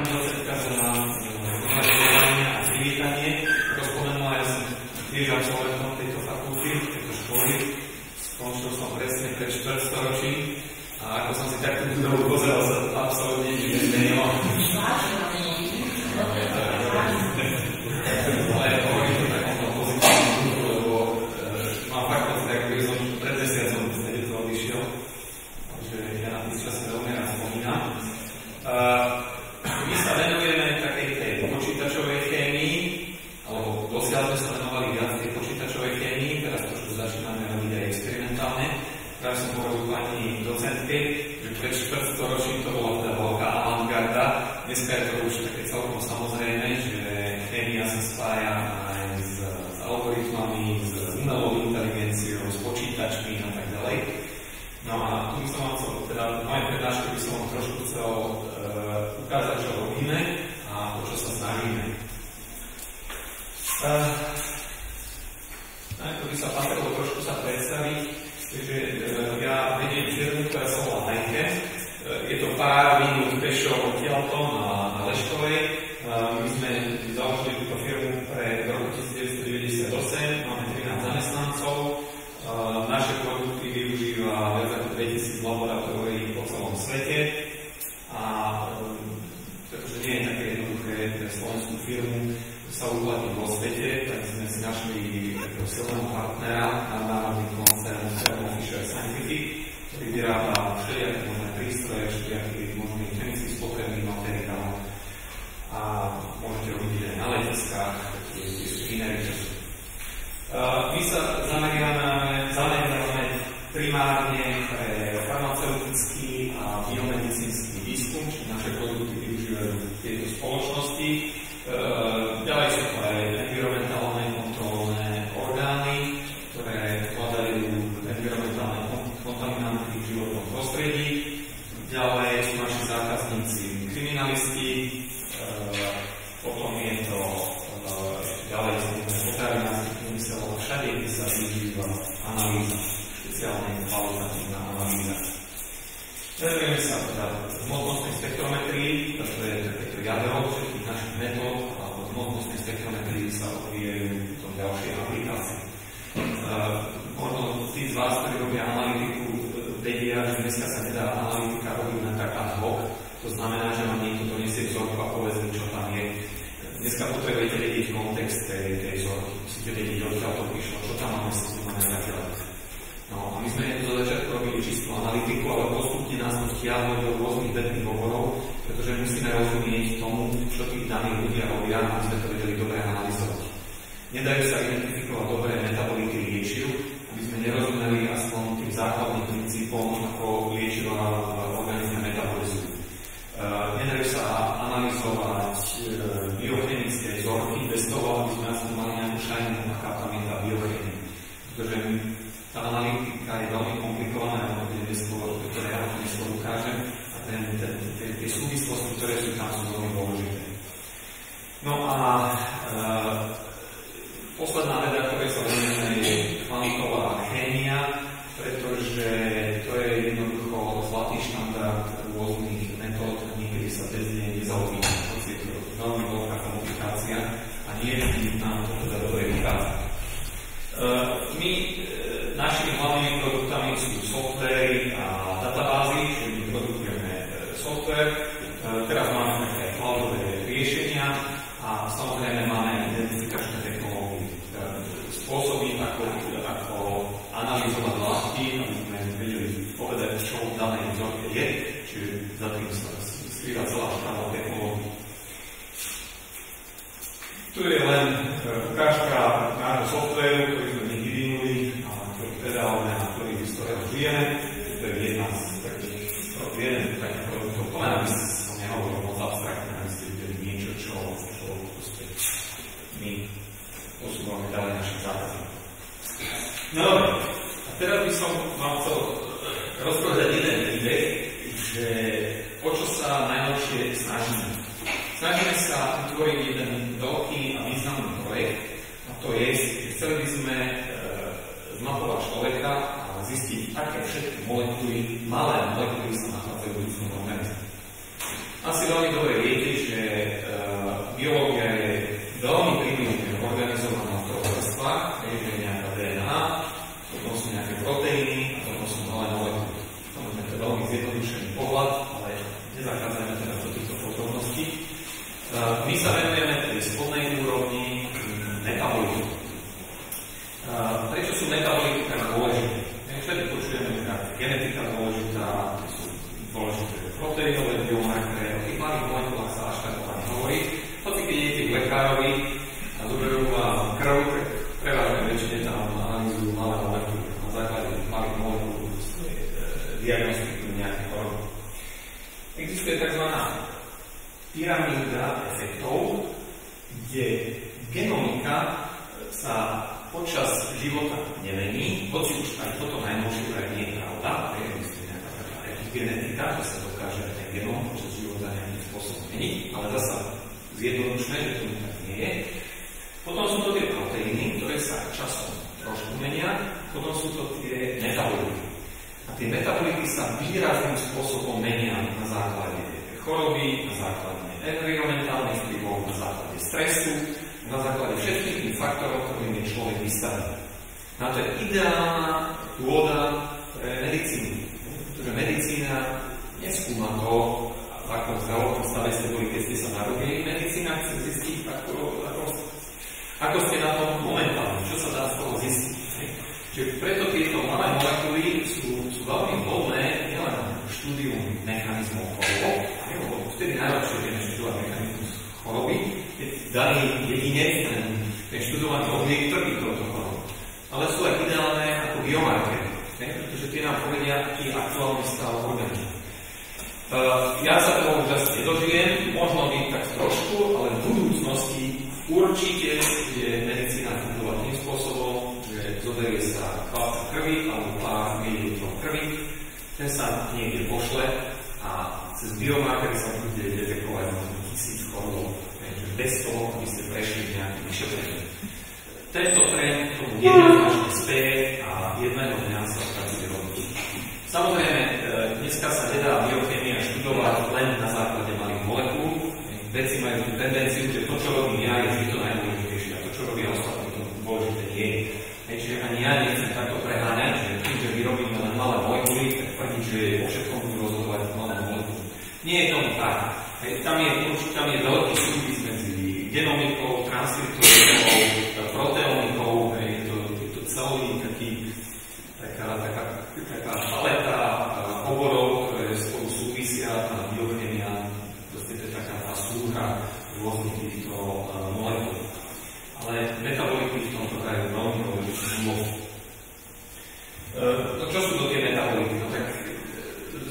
pani docentka za uvažovanie a privítanie. Ako spomenula, ja som tiež absolventom tejto fakulty, tejto školy. Skončil som presne pred 4 storočím a ako som si takto tú dobu pozeral, sa absolútne nič nezmenilo. Ale hovorím to takomto pozitívnom duchu, lebo mám fakt pocit, ako by som pred mesiacom z toho odišiel. Takže ja na tých čase veľmi rád spomínam. My sa venujeme takej tej počítačovej chémii, alebo dosiaľ sme sa venovali viac tej počítačovej chémii, teraz trošku začíname robiť aj experimentálne. Práve som hovoril pani docentke, že pred 4 storočím to bola teda veľká avantgarda. Dneska je to už také celkom samozrejme, že chémia sa spája aj s algoritmami, s umelou inteligenciou, s počítačmi a tak ďalej. No a tu by som vám chcel, teda v mojej prednáške by som vám trošku chcel ukázať, čo robíme a o čo sa snažíme. Najprv by sa patrilo trošku sa predstaviť, takže ja vediem firmu, ktorá sa volá Nike. Je to pár minút pešo odtiaľto na Leškovej. My sme založili túto firmu pre roku 1998, máme 13 zamestnancov. Naše produkty využíva viac ako 2000 laboratórií po celom svete a pretože nie je také jednoduché pre slovenskú firmu sa uplatniť vo svete, tak sme si našli takého silného partnera, nadnárodný koncern Thermo Fisher Scientific, ktorý vyrába všelijaké možné prístroje, všelijaký možný chemický spotrebný materiál a môžete robiť aj na letiskách, tie sú iné časy. My sa zameriavame primárne pre farmaceutický a biomedicínsky výskum, čiže naše produkty využívajú tieto spoločnosti. Ďalej sú to aj environmentálne kontrolné orgány, ktoré hľadajú environmentálne kontaminanty v životnom prostredí. Ďalej sú naši zákazníci kriminalisti, potom je to ďalej potravinársky priemysel, všade, kde sa využíva analýza, špeciálne kvalitatívna analýza. Venujeme sa teda hmotnostnej spektrometrii, to je takéto jadro všetkých našich metód, a od hmotnostnej spektrometrii sa odvíjajú potom ďalšie aplikácie. Možno tí z vás, ktorí robia analytiku, vedia, že dneska sa teda analytika robí len tak ad hoc, to znamená, že vám niekto donesie vzorku a povedzme, čo tam je. Dneska potrebujete vedieť kontext tej vzorky, musíte vedieť, odkiaľ to prišlo, čo tam máme skúmané a tak ďalej. No a my sme do začiatku robili čistú analytiku, ale postupne nás to stiahlo do rôznych vedných oborov, pretože musíme rozumieť tomu, čo tí daní ľudia robia, aby sme to vedeli dobre analyzovať. Nedajú sa identifikovať dobré metabolity liečiv, aby sme nerozumeli aspoň tým základným princípom, ako liečivá organizme metabolizujú. Nedajú sa analyzovať biochemické vzorky bez toho, aby sme aspoň mali nejakú šajnu, aká tam je tá biochemia. Pretože tá analytika je veľmi komplikovaná, ja to neskôr ukážem, a tie súvislosti, ktoré sú tam, sú veľmi dôležité. No a posledná veda, ktorej sa venujeme, je kvantová chémia, pretože to je jednoducho zlatý štandard rôznych metód, niekedy sa bez nej nezaobíde. Je to veľmi veľká komplikácia a nie je nám to teda dobre vychádza. My našimi hlavnými produktami sú softvéry a databázy, čiže my produkujeme software. Teraz máme také cloudové riešenia a samozrejme máme identifikačné technológie. Spôsoby, ako analyzovať látky, aby sme vedeli povedať, čo v danej vzorke je, čiže za tým sa skrýva celá škála technológií. Tu je len ukážka nášho softvéru, ktorý sme my vyvinuli a ktorý predávame a ktorý z ktorého žijeme. To je jeden z takých produktov. To len aby som nehovoril moc abstraktne, aby ste videli niečo, čo my posúvame ďalej našim zákazníkom. No dobre, a teraz by som vám chcel rozpovedať jeden príbeh, že o čo sa najnovšie snažíme. Snažíme sa vytvoriť jeden veľký a významný projekt, a to je, chceli by sme zmapovať človeka a zistiť, aké všetky molekuly, malé molekuly sa nachádzajú v ľudskom organizme. Asi veľmi dobre viete, že sú dôležité proteínové biomarkery, o tých malých molekulách sa až tak veľa hovorí. Hoci keď idete k lekárovi a zoberú vám krv, tak prevažne väčšine tam analýzujú malé molekuly. Na základe malých molekúl diagnostikujú nejaké choroby. Existuje tzv. Pyramída efektov, kde genomika sa počas života nemení, hoci už aj toto najnovšie vraj nie je pravda, existuje nejaká taká epigenetika, že sa dokáže ten genom počas života nejakým spôsobom meniť, ale zasa zjednodušné, že to tak nie je. Potom sú to tie proteíny, ktoré sa časom trošku menia, potom sú to tie metabolity. A tie metabolity sa výrazným spôsobom menia na základe choroby, na základe environmentálnych vplyvov, na základe stresu, na základe všetkých tých faktorov, ktorým je človek vystavený. No to je ideálna pôda pre medicínu. Pretože medicína neskúma to, v akom zdravotnom stave ste boli, keď ste sa narodili. Medicína chce zistiť, ako ste na tom momentálne, čo sa dá z toho zistiť. Čiže preto tieto malé molekuly sú veľmi vhodné nielen štúdium mechanizmov chorôb, lebo vtedy najlepšie vieme študovať mechanizmus choroby, keď daný jedinec, ten študovaný objekt trpí touto chorobou. Ale sú aj ideálne ako biomarkery, pretože tie nám povedia, aký je aktuálny stav organizmu. Ja sa toho už asi nedožijem, možno byť tak trošku, ale v budúcnosti určite je medicína fungovať tým spôsobom, že zoberie sa kvapka krvi alebo pár mililitrov krvi, ten sa niekde pošle a cez biomarkery sa bude detekovať na 1000 chorôb, bez toho, aby ste prešli nejakým vyšetrením. Tento trend tomu jednoznačne speje a jedného dňa sa pracuje robiť. Samozrejme, dneska sa nedá biochémia študovať len na základe malých molekúl. Veci majú tú tendenciu, že to, čo robím ja, je vždy to najdôležitejšie a to, čo robia ostatní, to dôležité nie je. Čiže ani ja nechcem takto preháňať, že tým, že vyrobíme len malé molekuly, tak tvrdiť, že o všetkom budú rozhodovať malé molekuly. Nie je tomu tak. Tam je veľký súvis medzi genomikou, transkriptomikou, proteomikou, je to celý taká paleta oborov, ktoré spolu súvisia a biochémia, proste to je taká tá súhra rôznych týchto molekúl. Ale metabolity v tomto hrajú veľmi dôležitú úlohu. No čo sú to tie metabolity? No tak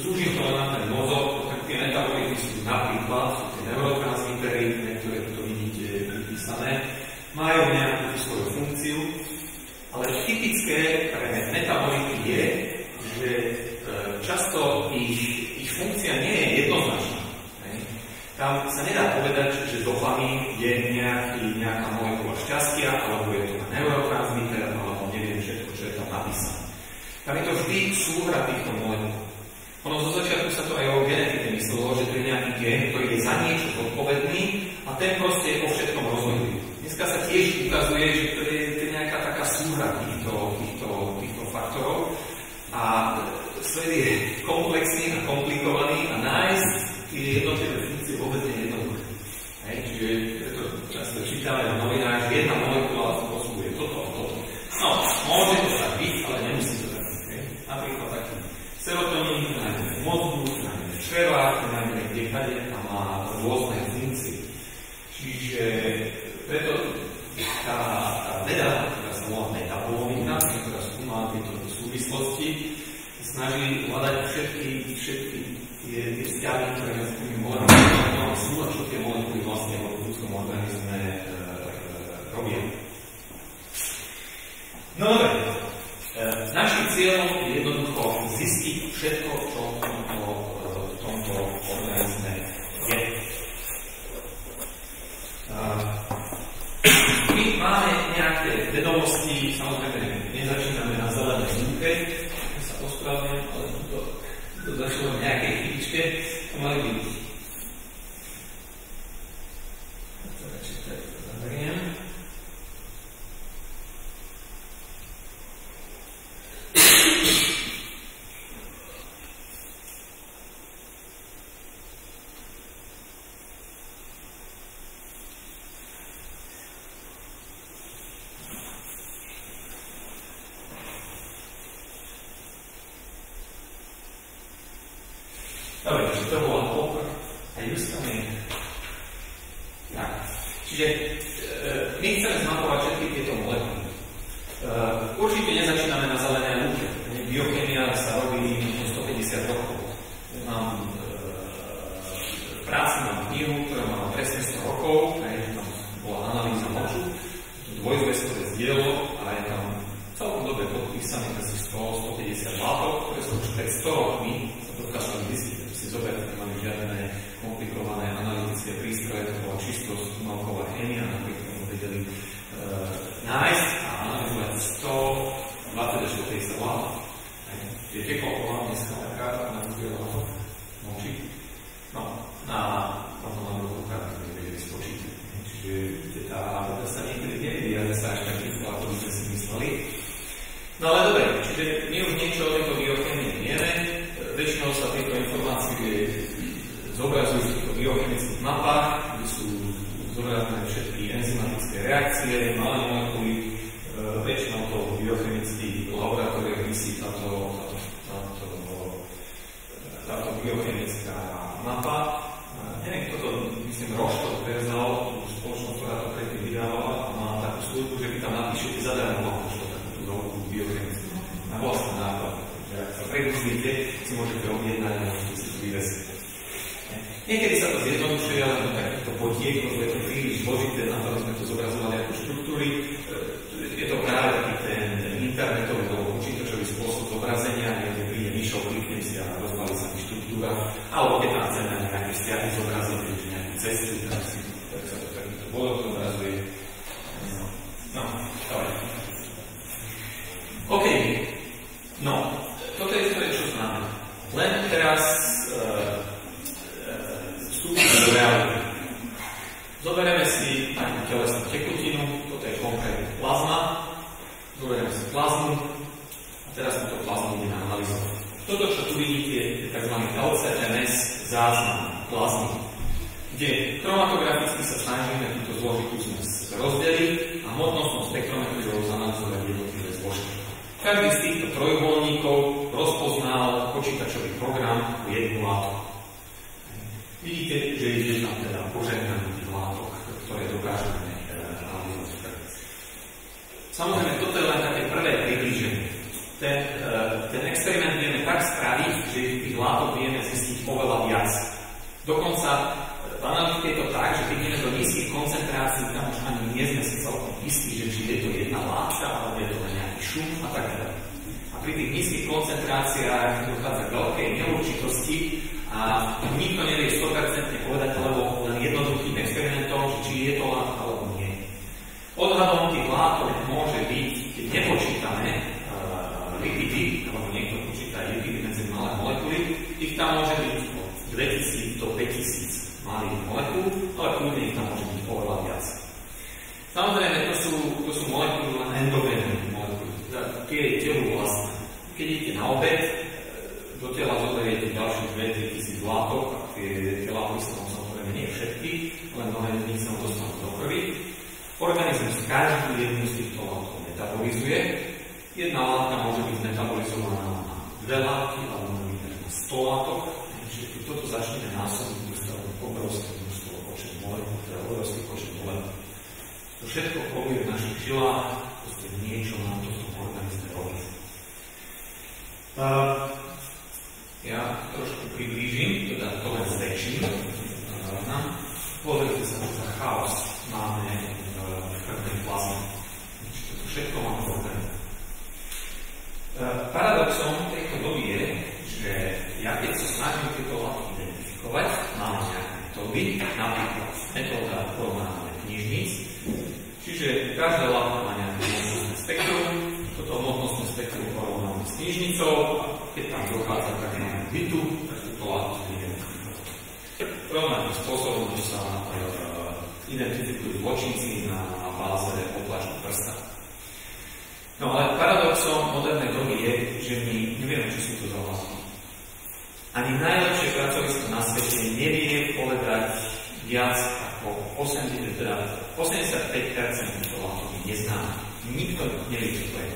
zúžim to len na ten mozog, tak tie metabolity sú napríklad tie neurotransmitery, ktoré tu vidíte vypísané, majú nejakú svoju funkciu, ale typické pre metabolity je, že často ich funkcia nie je jednoznačná. Tam sa nedá povedať, že dopamín je nejaká molekula šťastia, alebo je to neurotransmiter, alebo neviem všetko, čo je tam napísané. Tam je to vždy súhra týchto molekúl. Ono zo začiatku sa to aj o genetike myslelo, že to je nejaký gen, ktorý je za niečo zodpovedný a ten proste o všetkom rozhoduje. Dneska sa tiež ukazuje, že to je nejaká taká súhra týchto faktorov a svet je komplexný a komplikovaný a nájsť tie jednotlivé funkcie vôbec nie je jednoduché. Čiže to často čítame v novinách, že jedna molekula spôsobuje toto a toto. No, môže to tak byť, ale nemusí to tak byť. Napríklad taký serotonín, nájdeme v mozgu, nájdeme v črevách, nájdeme kdekade a má rôzne funkcie. Čiže preto tá veda, ktorá sa volá metabolomika, ktorá skúma tieto súvislosti, snaží hľadať všetky tie vzťahy, ktoré s tými molekulami sú a čo tie molekuly vlastne v ľudskom organizme robia. No dobre, našim cieľom je jednoducho zistiť všetko, čo v tomto organizme je. My máme nejaké vedomosti, samozrejme nezačíname na zelenej lúke, sa ospravedlňujem, ale to zašlo v nejakej chybičke, to mali byť. To radšej tak zaberiem. A justame. Tak. Čiže my chceme zmapovať všetky tieto molekuly. Určite nezačíname na zelenej lúke. Biochemia sa robí 150 rokov. Mám práci, mám knihu, ktorá má presne 100 rokov, tam bola analýza moču, dvojzväzkové dielo a je tam celkom dobre podpísané asi 100-150 látok, ktoré sú už pred 100 rokmi sa dokázali zistiť. Si zoberte, nemali žiadne komplikované analytické prístroje, to bola čisto skúmalková chémia, napríklad tomu vedeli nájsť a analyzovať 120-150 látok. Viete, koľko mám dneska taká analýzuje látok moči? No, na rokov kartu nevedeli spočítať. Čiže tá sa niekedy nevyvíja, že sa až tak rýchlo, ako by sme si mysleli. No ale dobre, čiže my už niečo o tejto biochemii vieme. Väčšinou sa tieto informácie zobrazujú v týchto biochemických mapách, kde sú zobrazené všetky enzymatické reakcie, malé molekuly. Väčšinou to v biochemických laboratóriách vysí táto biochemická mapa. Neviem, kto to, myslím, Roche to prezal, tú spoločnosť, ktorá to predtým vydávala a má takú službu, že vy tam napíšete zadarmo takúto veľkú biochemickú na vlastný náklad. Takže ak sa pregúzlite, si môžete objednať a môžete si to vyvesiť. Niekedy sa to zjednodušuje, ale do takýchto potiek, lebo je to príliš zložité na to, aby sme to zobrazovali ako štruktúry. Je to práve taký ten internetový alebo počítačový spôsob zobrazenia, kde príde myšou, kliknem si a rozbalí sa mi štruktúra, alebo keď tam chceme nejaké vzťahy zobraziť, že nejakú cestu, tak sa to takýto vodok zobrazuje. No, dávaj. OK. No, toto je to, čo znamená. Len teraz vstúpime do reality. Zoberieme si takú telesnú tekutinu, toto je konkrétne plazma, zoberieme si plazmu a teraz sme to plazmu ideme analyzovať. Toto, čo tu vidíte, je tzv. LCMS záznam plazmy, kde chromatograficky sa snažíme túto zložitú zmes rozdeliť a hmotnostnou spektrometriou zanalizovať jednotlivé zložky. Každý z týchto trojuholníkov rozpoznal počítačový program ako jednu látku. Vidíte, že ide tam teda požehnanie tých látok, ktoré dokážeme analyzovať. Samozrejme, toto je len také prvé priblíženie. Ten experiment vieme tak spraviť, že tých látok vieme zistiť oveľa viac. Dokonca v analýze je to tak, že keď ideme do nízkych koncentrácií, tam už ani nie sme si celkom istí, že či je to jedna látka, alebo je to len nejaký šum a tak ďalej. A pri tých nízkych koncentráciách dochádza k veľkej neurčitosti a nikto nevie 100% povedať, lebo len jednoduchým experimentom, či je to látka alebo nie. Odhadom tých látok môže byť, keď nepočítame lipidy, alebo niekto počíta lipidy medzi malé molekuly, ich tam môže byť od 2000 do 5000 malých molekúl, ale kľudne ich tam môže byť oveľa viac. Samozrejme, to sú molekuly len endogénne molekuly, tie je telu vlastné. Keď idete na obed, do tela zoberiete ďalších 2000 látok a tie látky sa tam samozrejme nie všetky, len mnohé z nich sa dostanú do krvi. Organizmus každú jednu z týchto látok metabolizuje. Jedna látka môže byť metabolizovaná na 2 látky, alebo môže byť na 100 látok. Čiže keď toto začneme násobiť, dostaneme obrovské množstvo počet molekúl, teda obrovský počet molekúl. To všetko koluje v našich žilách, proste niečo nám to v tom organizme robí. Ja trošku priblížim, teda to len zväčším. Pozrite sa, že chaos máme v krvnej plazme. To všetko máme zobrané. Paradoxom tejto doby je, že ja keď sa snažím tieto látky identifikovať, máme nejaké metódy, napríklad metóda porovnávania knižníc, čiže každá látka má nejaké hmotnostné spektrum, toto hmotnostné spektrum porovnáme s knižnicou a keď tam dochádza k nejakému bytu, tak túto látku identifikovať. Rovnakým spôsobom, že sa identifikujú zločinci na báze otlačku prsta. No ale paradoxom modernej doby je, že my nevieme, čo sú to za látky. Ani najlepšie pracovisko na svete nevie povedať viac ako 85% týchto látok neznáme. Nikto nevie, čo to je.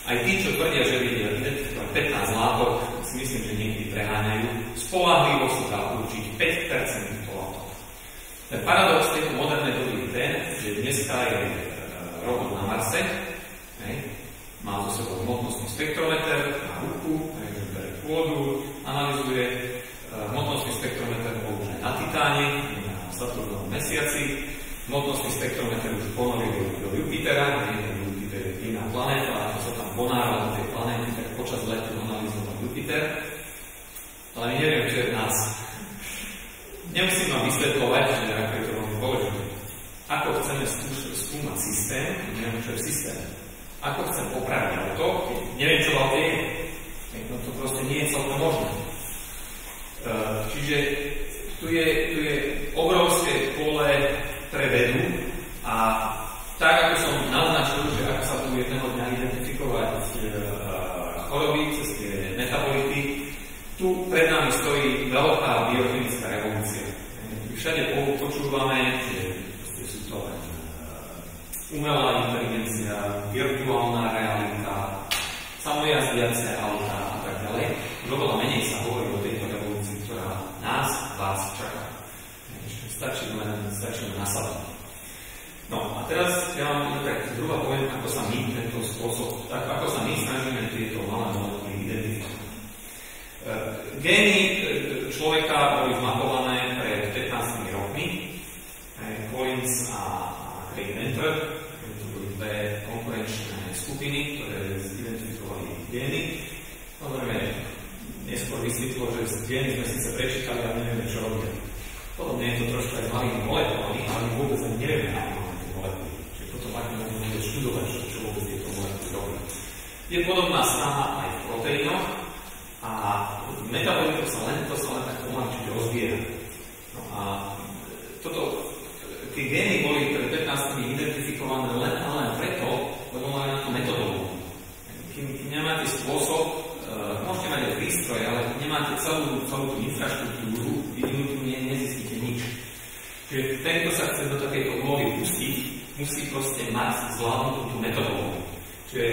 Aj tí, čo tvrdia, že vedia identifikovať 15 látok, si myslím, že niekedy preháňajú, spoľahlivo sa dá určiť 5% polátov. Ten paradox tejto modernej doby je ten, že dneska je robot na Marse, má zo sebou hmotnostný spektrometer na ruku, takže bere pôdu, analyzuje hmotnostný spektrometer už aj na Titáne, na Saturnovom mesiaci, hmotnostný spektrometer už ponoril do Jupitera, Jupiter je iná planéta, a to sa tam ponáralo do tej planéty, tak počas letu analyzoval Jupiter. Ale my neviem, čo je v nás. Nemusím vám vysvetľovať, že ako je to veľmi dôležité. Ako chceme skúmať systém, neviem, čo je v systéme. Ako chcem opraviť auto, neviem, čo v aute je. No to proste nie je celkom možné. Čiže tu je obrovské pole pre vedu a tak, ako som naznačil, že ako sa tu jedného dňa identifikovať choroby cez tie metabolity, tu pred nami stojí veľká biochemická revolúcia. Všade počúvame, že sú to umelá inteligencia, virtuálna realita, samojazdiace autá a tak ďalej. Už oveľa menej sa hovorí o tejto revolúcii, ktorá nás, vás čaká. Stačí len nasadať. No a teraz ja vám tak zhruba poviem, ako sa my tento spôsob, ako sa my snažíme tieto malé molekuly identifikovať. Gény človeka boli zmapované pred 15 rokmi. Collins a Craig Venter, to boli dve konkurenčné skupiny, ktoré identifikovali gény. Samozrejme, neskôr vysvetlo, že gény sme síce prečítali, ale nevieme, čo robia. Podobne je to trošku aj s malými molekulami, ale my vôbec ani nevieme, ako máme tie molekuly. Čiže potom ak môžeme vôbec študovať, čo vôbec je to molekuly robia. Je podobná snaha aj v proteínoch a metabolitom sa len tak pomaličky rozvíja. No a tie gény boli pred 15 identifikované len preto, lebo majú na to metodológiu. Kým nemáte spôsob, môžete mať aj prístroj, ale nemáte celú tú infraštruktúru, vyvinutú nezistíte nič. Čiže ten, kto sa chce do takejto úlohy pustiť, musí proste mať zvládnutú tú metodológiu. Čiže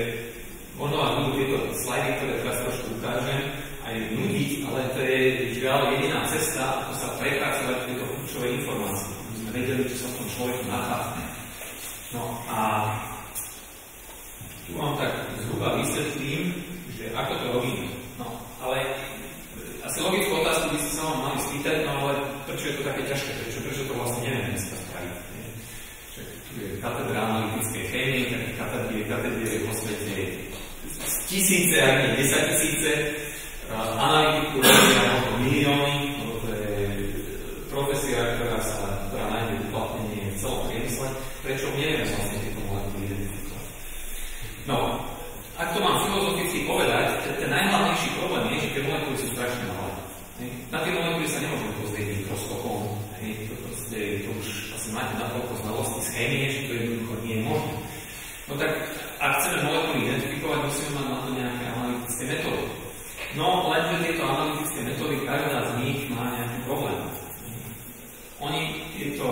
možno vám budú tieto slajdy, ktoré teraz trošku ukážem, aj nudiť, ale to je žiaľ jediná cesta, ako sa prepracovať tieto kľúčové informácie. My sme vedeli, čo sa v tom človeku nachádza. No a tu vám tak zhruba vysvetlím, že ako to robíme. No, ale asi logickú otázku by ste sa vám mali spýtať, no ale prečo je to také ťažké, prečo to vlastne nevieme dneska spraviť. Tu je katedra analytickej chémie, takých katedrier je vo svete tisíce, ak nie 10 000, analytiku robia možno milióny, to je profesia, ktorá nájde uplatnenie v celom priemysle, prečo nevieme vlastne tieto molekuly identifikovať. No, ak to mám filozoficky povedať, ten najhlavnejší problém je, že tie molekuly sú strašne malé. Na tie molekuly sa nemôžeme pozrieť mikroskopom. To už asi máte natoľko znalostí z chémie, že to jednoducho nie je možné. No tak, ak chceme molekuly identifikovať, musíme mať na to nejaké analytické metódy. No, lenže tieto analytické metódy, každá z nich má nejaký problém. Oni tieto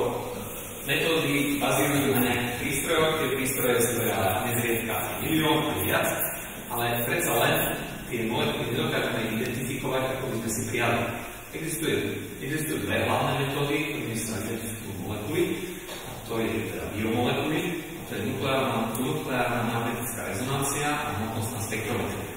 metódy bazírujú na nejakých prístrojoch, tie prístroje stoja nezriedka milión a viac, ale predsa len tie molekuly nedokážeme identifikovať, ako by sme si prijali. Existujú dve hlavné metódy, ktorými sa identifikujú molekuly, a to je teda biomolekuly, a to je nukleárna magnetická rezonancia a hmotnostná spektrometria.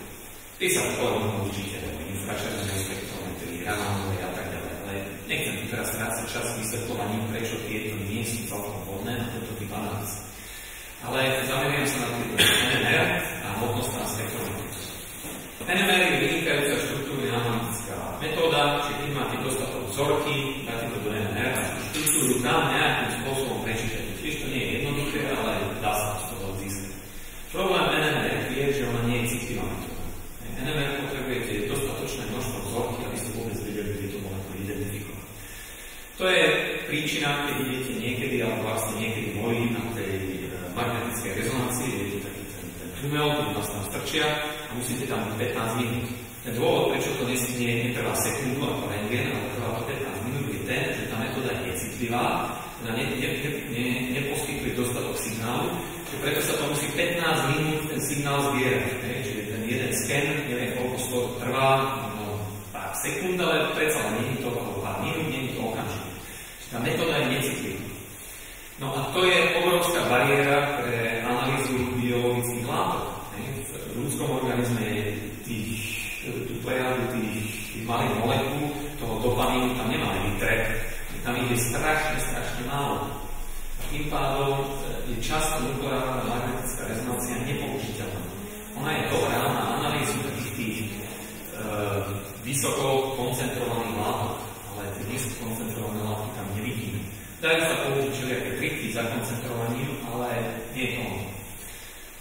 Tí sa potom určite, infračervené spektrometrie, Ramánové a tak ďalej, ale nechcem tu teraz strácať čas vysvetľovaním, prečo tieto nie sú celkom vhodné na tento typ analýz. Ale zameriam sa na tieto NMR a hmotnostná spektrometria. NMR je vynikajúca štruktúrna analytická metóda, čiže keď máte dostatok vzorky, dáte to do NMR a štruktúru tam nejakým spôsobom prečítať. Tiež to nie je jednoduché, ale dá sa z toho získať. Problém NMR je, že ona nie je citlivá metóda. NMR potrebujete dostatočné množstvo vzorky, aby ste vôbec vedeli tieto molekuly identifikovať. To je príčina, keď idete niekedy, alebo vlastne niekedy boli na tej magnetickej rezonancii, idete taký ten tunel, kde vás tam strčia a musíte tam byť 15 minút. Ten dôvod, prečo to netrvá sekundu ako rentgen, ale trvá to 15 minút, je ten, že tá metóda je citlivá, neposkytuje dostatok signálu, že preto sa to musí 15 minút ten signál zbierať. Čiže ten jeden sken, neviem koľko to trvá, sekund, ale predsa len nie je to pár minút, nie je to okamžik. Tá metóda je necitlivá. No a to je obrovská bariéra pre analýzu biologických látok. V ľudskom organizme je tú plejadu tých malých molekúl, toho dopamínu tam nemáme vytrek, tam ich je strašne málo. A tým pádom je často nukleárna magnetická rezonancia nepoužiteľná. Ona je dobrá na analýzu takých tých vysoko koncentrovaných látok, ale tie nízko koncentrované látky tam nevidíme. Dajú sa použiť všelijaké triky za koncentrovaním, ale nie je to ono.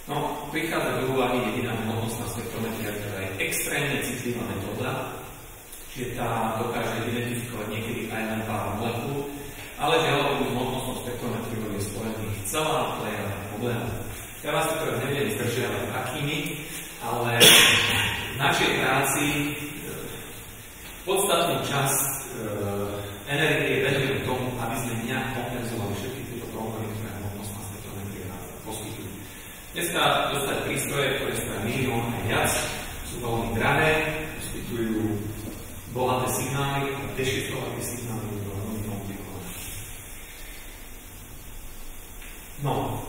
No, prichádza do úvahy jediná hmotnostná spektrometria, ktorá je extrémne citlivá metóda, čiže tá dokáže identifikovať niekedy aj len pár molekúl, ale dialogovú hmotnostnú spektrometriu je spojených celá plejada problémov. Ja vás teraz nebudem zdržiavať akými, ale v našej práci podstatnú časť energie venujeme tomu, aby sme nejak kompenzovali všetky tieto problémy, ktoré hmotnostná spektrometria poskytujú. Dneska dostať prístroje, ktoré stojí milión a viac, sú veľmi drahé, poskytujú bohaté signály a dešifrovať tie signály je veľmi komplikované. No,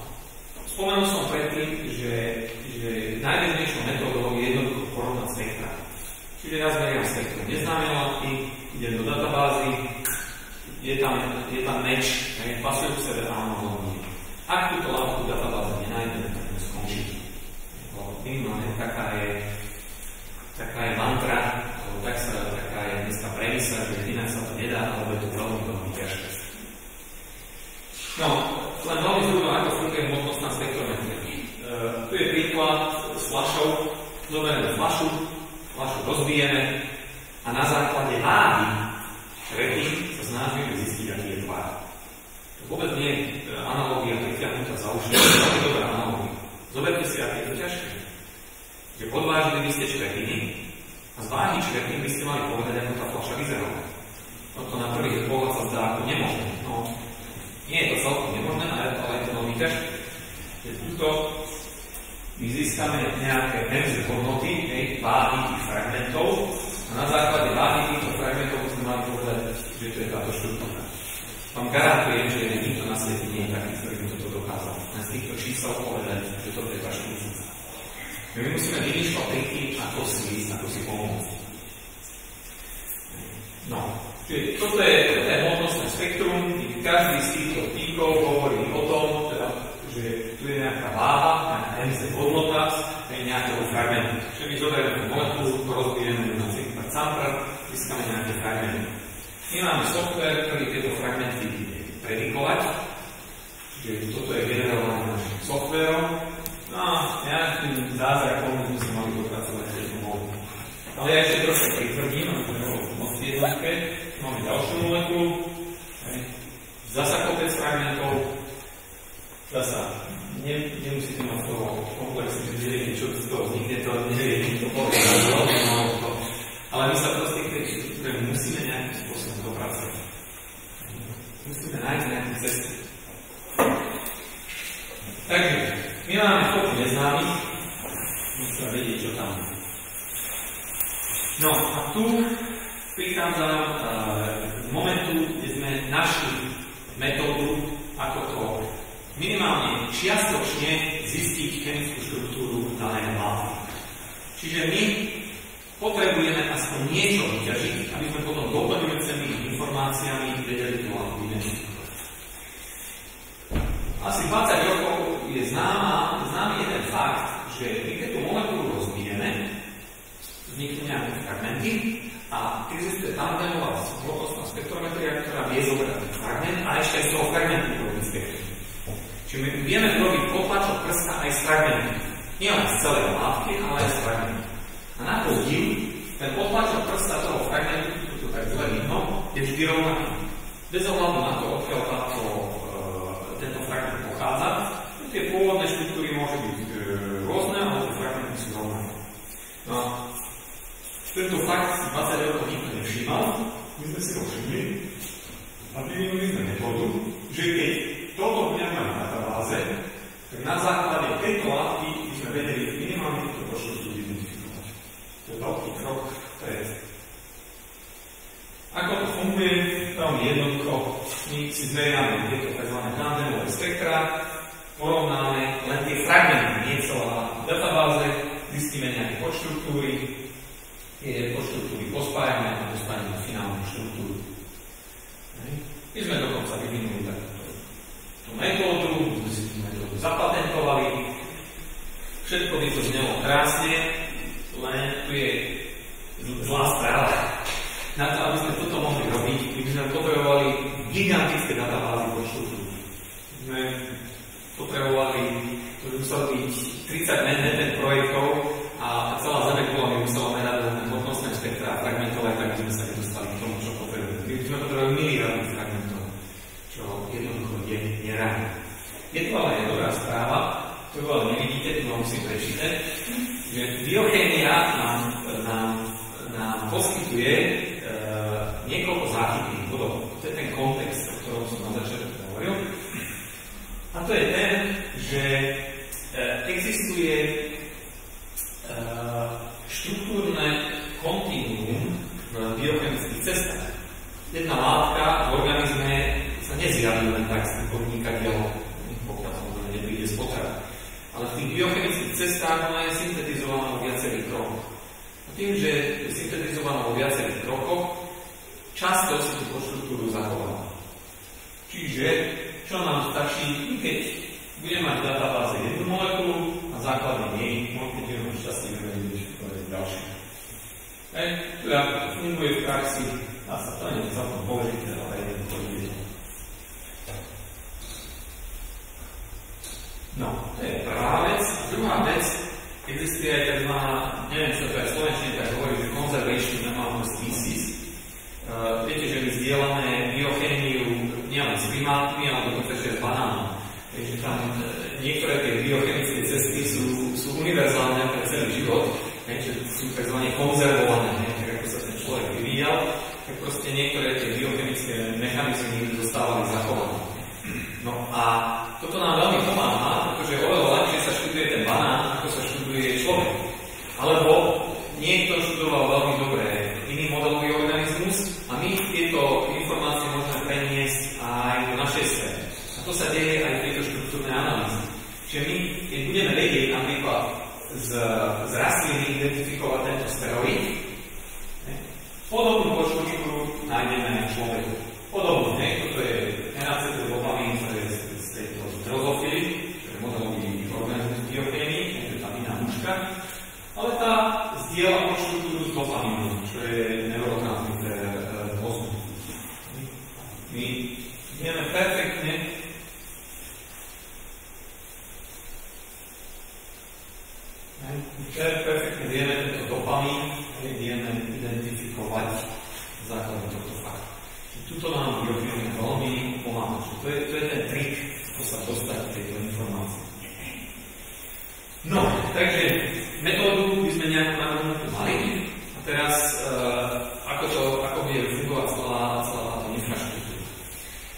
spomenul som predtým, že najbežnejšou metódou je jednoducho porovnať spektra. Čiže ja zmeriam spektrum neznámej látky, idem do databázy, je tam match, pasujú k sebe áno, alebo nie. Ak túto látku v databáze nenájdeme, tak to skončí. Minimálne taká je mantra, alebo taká je dneska premisa, že inak sa to nedá, alebo je to veľmi, veľmi ťažké. No, len veľmi zhruba, ako funguje hmotnostná spektrometria. Tu je príklad s fľašou. Zoberieme fľašu rozbijeme a na základe váhy šrepy sa snažíme zistiť, aký je tvar. To vôbec nie je analogia pritiahnutá za uši, to je veľmi dobrá analogia. Zoberte si, aké je to ťažké. Že podvážili by ste šrepiny a z váhy šrepín by ste mali povedať, ako tá fľaša vyzerala. No to na prvý pohľad sa zdá ako nemožné. No, nie je to celkom nemožné, ale je to veľmi ťažké. Tuto my získame nejaké MZ hodnoty, váhy tých fragmentov a na základe váhy týchto fragmentov by sme mali povedať, že to je táto štruktúra. Vám garantujem, že nikto na svete nie je taký, ktorý by toto dokázal. Len z týchto čísel povedať, že toto je tá štruktúra. My musíme vymýšľať triky, ako si pomôcť. No, čiže toto je hmotnostné spektrum, každý z týchto tíkov hovorí o tom, že tu je nejaká váha, nejaká MZ hodnota nejakého fragmentu. Čiže my zoberieme molekulu, rozbijeme na Sampras, získame nejaké fragmenty. My máme software, ktorý tieto fragmenty bude predikovať, čiže toto je generované našim softverom. No a nejakým zázrakom sme sa mali dopracovať k tejto molekulu. Ale ja ešte trošku pritvrdím, aby to bolo moc jednoduché. Máme ďalšiu molekulu, zasa kopec fragmentov. Zasa, nemusíte mať z toho komplexu, že neviem, čo z toho vznikne, to neviem, to povedať, ale my sa proste k tej štruktúre musíme nejakým spôsobom dopracovať. Musíme nájsť nejakú cestu. Takže, my máme kopu neznámych, musíme vedieť, čo tam je. No a tu prichádzam k momentu, kde sme našli metódu, ako to minimálne čiastočne zistiť chemickú štruktúru daného látky. Čiže my potrebujeme aspoň niečo vyťažiť, aby sme potom doplňujúcimi informáciami vedeli tú látku identifikovať. Asi 20 rokov je známy jeden fakt, že keď tú molekulu rozbijeme, vzniknú nejaké fragmenty a existuje tandemová hmotnostná spektrometria, ktorá vie zobrať fragment a ešte aj z toho fragmentu robí spektrum. Čiže my vieme robiť potlačok prsta aj z fragmentu. Nie len z celej látky, ale aj z fragmentu. A na podiv, ten potlačok prsta toho fragmentu, ktorý to tak zle vidno, je vždy rovnaký. Bez ohľadu na to, odkiaľ tento fragment pochádza, tie pôvodné štruktúry môžu byť rôzne, ale tie fragmenty sú rovnaké. No a tento fakt si 20 rokov nikto nevšímal, my sme si ho všimli a vyvinuli sme metódu, že keď toto budeme mať na databáze, tak na základe tejto látky by sme vedeli minimálne túto štruktúru identifikovať. To je veľký krok vpred. funguje veľmi jednoducho. My si zmeriame tieto tzv. Tandemové spektra, porovnáme len tie fragmenty, nie celá databáze, zistíme nejaké podštruktúry, tie podštruktúry pospájame a dostaneme finálnu štruktúru. My sme dokonca vyvinuli takúto metódu, sme si tú metódu zapatentovali. Všetko by to znelo krásne, len tu je zlá správa. Na to, aby sme toto mohli robiť, my by sme potrebovali gigantické databázy podštruktúr. My potrebovali, to by muselo byť 30 Manhattan projektov a celá Zemegula by musela merať len hmotnostné spektra a fragmentové, tak by sme sa nedostali k tomu, čo potrebujeme. My by sme potrebovali miliardy fragmentov, čo jednoducho je nereálne. Je to ale dobrá správa, to ale nevidíte, tu vám musím prečítať, že biochémia nám poskytuje niekoľko záchytných bodov. To je ten kontext, o ktorom som na začiatku hovoril. A to je ten, že existuje štruktúrne kontinuum v biochemických cestách. Jedna látka v organizme sa nezjaví len tak z tých podnikateľov, pokiaľ samozrejme nepríde z potreby. Ale v tých biochemických cestách ona je syntetizovaná vo viacerých krokoch. A tým, že je syntetizovaná vo viacerých krokoch, často si tú podštruktúru zachováva. Čiže, čo nám stačí, keď budeme mať v databáze jednu molekulu a základne nej, keď budeme šťastí vyvedieť ďalšie. Teda funguje v praxi, dá sa to nie celkom dôležité, ale jeden to ide. No, to je prvá vec. A druhá vec, existuje aj tzv. Neviem, čo to je slovenčine, tak hovorí, že conservation among species. Viete, že my zdieľame biochémiu nielen s primátmi, ale dokonca ešte s banánom. Takže tam niektoré tie biochemické cesty sú univerzálne pre celý život, že sú tzv. Konzervované, tak ako sa ten človek vyvíjal, tak proste niektoré tie biochemické mechanizmy zostávali zachované. No a toto nám veľmi pomáha, pretože oveľa ľahšie sa študuje ten banán, ako sa študuje človek. Alebo niekto študoval veľmi dobre iný modelový organizmus a my tieto informácie môžeme preniesť aj do našej sféry. A to sa deje aj v tejto štruktúrnej analýze. Čiže my, keď budeme vedieť napríklad z rastliny identifikovať tento steroid, podobnú podštruktúru nájdeme aj v človeku. Podobnú, toto je enacetyldopamin, to je z tejto drozofily, čo je modelový organizmus biochémii, to je tá iná mužka, ale tá zdieľa podštruktúru s dopamínom, čo je neurotransmitter mozgu. My vieme perfektne vieme tento dopamín, vieme identifikovať základy tohto faktu. Tuto nám biochémia veľmi pomáha. To je ten trik, ako sa dostať k tejto informácii. No, takže metódu by sme nejakú navrhnutú mali. A teraz, ako bude fungovať celá táto infraštruktúra.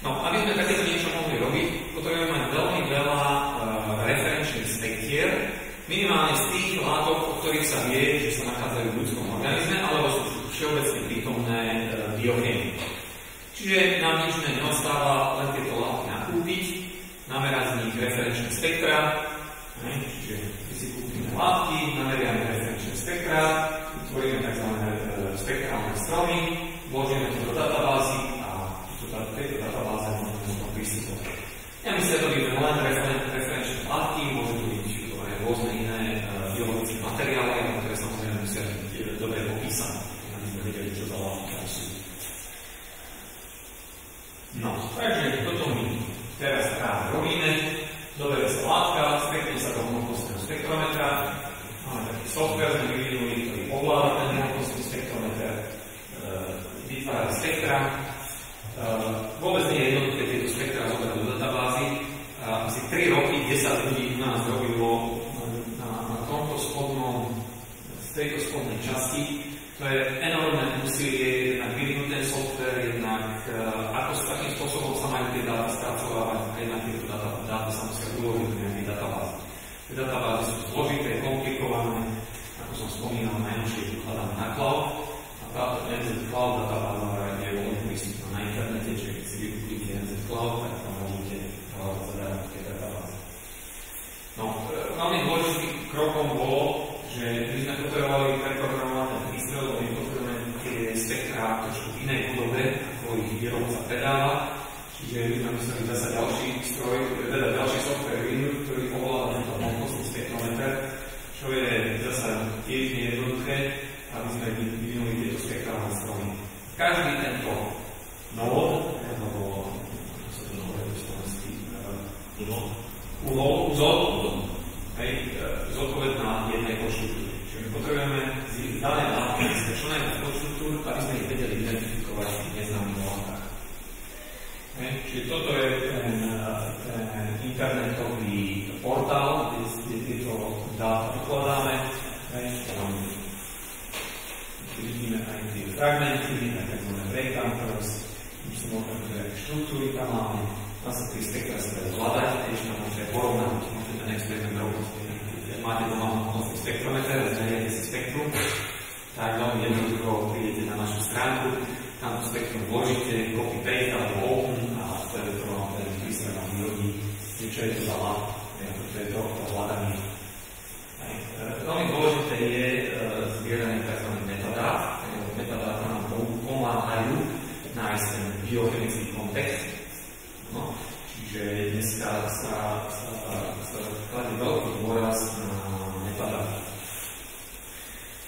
No, aby sme takéto niečo mohli robiť, potrebujeme mať veľmi veľa referenčných spektier, minimálne z tých látok, o ktorých sa vie, že sa nachádzajú v ľudskom organizme, alebo sú všeobecne prítomné biochémie. Čiže nám nič neostáva len tieto látky nakúpiť, namerať z nich referenčné spektra, čiže keď si kúpime látky, nameriame referenčné spektra, vytvoríme tzv. Spektrálne stromy, vložíme to do databázy a tejto databáze môžeme pristupovať. Nemusia to byť len referenčné látky, môže to byť rôzne iné biologické materiály, ktoré samozrejme musia byť dobre popísané, aby sme vedeli, čo za látky tam sú. No, takže toto my teraz práve robíme. Dobre sa látka, strekne sa do hmotnostného spektrometra. Máme taký software, sme vyvinuli, ktorý ovláda ten hmotnostný spektrometer, vytvára spektra. Vôbec nie je jednoduché tieto spektra zobrať do databázy. Asi 3 roky 10 ľudí u nás robilo z tejto spodnej časti. To je enormné úsilie, jednak vyvinúť ten software, jednak ako s takým spôsobom sa majú tie dáta spracovávať, a jednak tieto dáta sa musia uložiť v nejakej databáze. Tie databázy sú zložité, komplikované, ako som spomínal, najnovšie ukladám na cloud a táto cloud databáza je voľne prístupná. inej podobe, ako ich výrobca predáva. Čiže by sme museli zase ďalší stroj, teda ďalší software vyvinúť, ktorý ovláda tento hmotnostný spektrometer, čo je zase tiež nejednoduché, aby sme vyvinuli tieto spektrálne stromy. Každý tento nód, alebo ako sa to hovorí v slovenský, úzol, zodpovedná jednej podštruktúry. Čiže my potrebujeme z danej látky čo najviac podštruktúr, aby sme ich vedeli identifikovať v tých neznámych látkach. Čiže toto je ten internetový portál, kde tieto dáta ukladáme. Vidíme aj tie fragmenty, aj tzv. breakdowns, už si môžeme povedať, štruktúry tam máme. Tam sa tie spektra sa dajú hľadať, tiež tam môžete porovnať, môžete ten experiment robiť. Máte doma hmotnostný spektrometer, zmeriate si spektrum, tak veľmi jednoducho prídete na našu stránku, tam to spektrum vložíte, copy-paste alebo open a vtedy to vám ten prístroj vám vyhodí, čo je to za látku, to je to hľadanie. Veľmi dôležité je zbieranie tzv. Metadát. Metadáta nám pomáhajú nájsť ten biochemický kontext. No, čiže dneska sa kladie veľký dôraz na metadáta.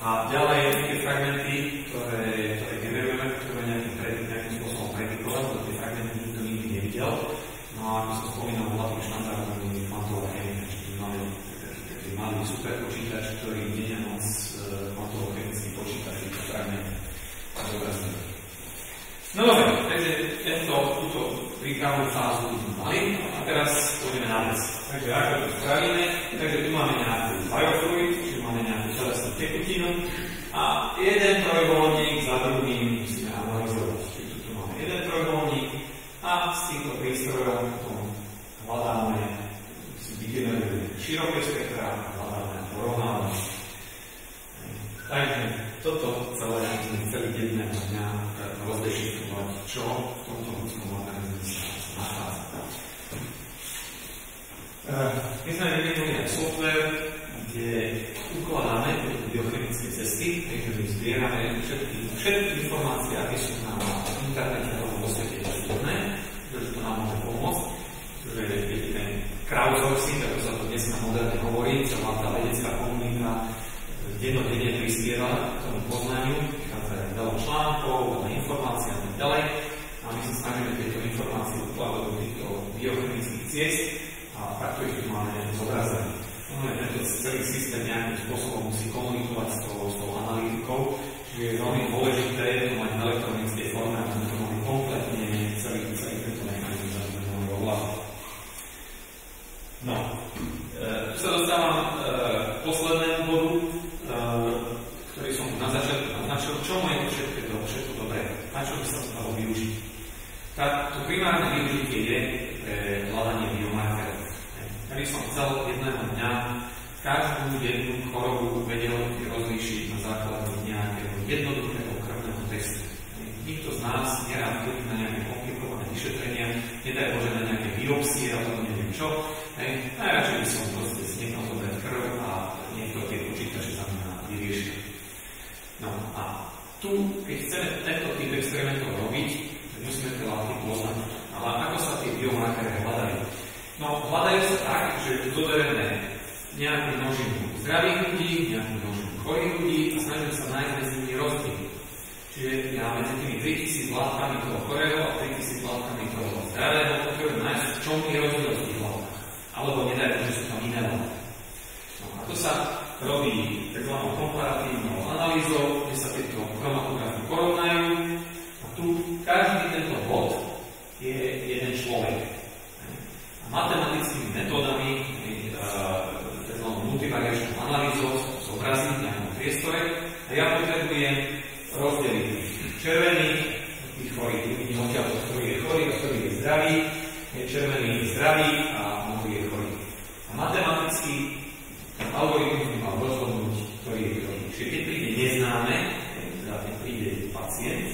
A ďalej tie fragmenty, ktoré generujeme, ktoré nejakým spôsobom predikovať, lebo tie fragmenty nikto nikdy nevidel. No a ako som spomínal, bola tým štandardom kvantová chemika, čiže máme malý superpočítač, ktorý deň a noc kvantovo-chemický počítač týchto fragmenty zobrazuje. No dobre, takže túto prípravnú fázu sme mali a teraz pôjdeme na vec. Takže ako to spravíme, takže tu máme nejakú biofluid, čiže máme nejakú telesnú tekutinu a jeden trojuholník za druhým musíme analyzovať. Čiže tu máme jeden trojuholník a s týmto prístrojom potom hľadáme, si vygenerujeme široké spektra a hľadáme a porovnávame. Takže toto celé sme chceli jedného dňa rozdešifrovať, čo v tomto ľudskom organizme sa nachádza. My sme vyvinuli aj software, kde ukladáme biochemické cesty, takže my zbierame všetky informácie, aké sú na internete alebo vo svete dostupné, pretože to nám môže pomôcť, že je ten crowdsourcing, ako sa to dneska moderne hovorí, celá tá vedecká komunita dennodenne prispieva k tomu poznaniu, vychádza aj veľa článkov, veľa informácií a tak ďalej. A my sa snažíme tieto informácie ukladať do týchto biochemických ciest a takto ich tu máme zobrazené. Tento celý systém nejakým spôsobom musí komunikovať s tou analytikou, čiže je veľmi dôležité to mať v elektronickej forme, aby sme to mohli kompletne celý tento mechanizmus aby sme mohli ovládať. No, tu sa dostávam k poslednému bodu, ktorý som na začiatku naznačil, čo je to všetko dobré, na čo by sa to dalo využiť. To primárne využitie je hľadanie biomarkerov. Ja by som chcel jedného dňa každú jednu chorobu vedel rozlíšiť na základe nejakého jednoduchého krvného testu. Nikto z nás nerád chodí na nejaké komplikované vyšetrenia, nedaj Bože na nejaké biopsie alebo neviem čo. Najradšej by som proste nechal zobrať krv a niekto tie počítače za mňa vyriešil. No a tu, keď chceme tento typ experimentov robiť, tak musíme tie látky poznať. Ale ako sa tie biomarkery hľadajú? No, hľadajú sa tak, že zoberieme nejakú množinu zdravých ľudí, nejakú množinu chorých ľudí a snažíme sa nájsť medzi nimi rozdiel. Čiže ja medzi tými 3000 látkami toho chorého a 3000 látkami toho zdravého potrebujem nájsť, v čom je rozdiel v tých látkach. Alebo nedaj, že sú tam iné látky. No a to sa robí tzv. Komparatívnou analýzou, kde sa tieto chromatografy porovnajú a tu každý tento bod je jeden človek. A matematickými metódami, tzv. Multivariačnou analýzou zobrazí v nejakom priestore a ja potrebujem rozdeliť červených, tých chorých ľudí, ktorý je chorý a ktorý je zdravý, je červený zdravý a modrý je chorý. A matematicky algoritmus by mal rozhodnúť, ktorý je chorý. Čiže keď príde neznáme, teda keď príde pacient